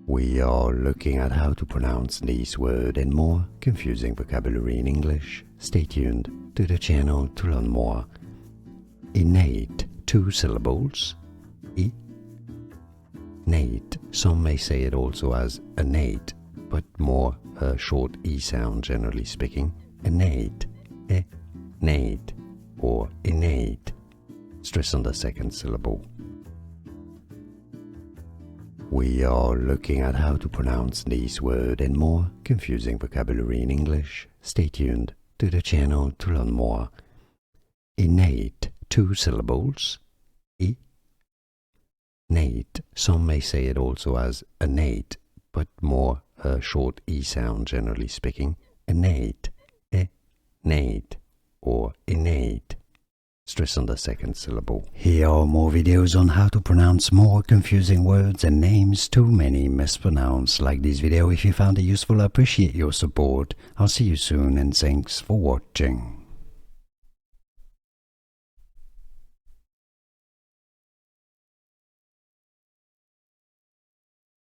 We are looking at how to pronounce these words and more confusing vocabulary in English. Stay tuned to the channel to learn more. Innate, 2 syllables. Innate. Some may say it also as innate, but more a short E sound generally speaking. Innate, innate, or innate. Stress on the second syllable. We are looking at how to pronounce these words and more confusing vocabulary in English. Stay tuned to the channel to learn more. Innate, 2 syllables. Innate. Some may say it also as innate, but more a short E sound generally speaking. Innate, innate, or innate. Stress on the second syllable. Here are more videos on how to pronounce more confusing words and names too many mispronounced. Like this video if you found it useful. I appreciate your support. I'll see you soon and thanks for watching.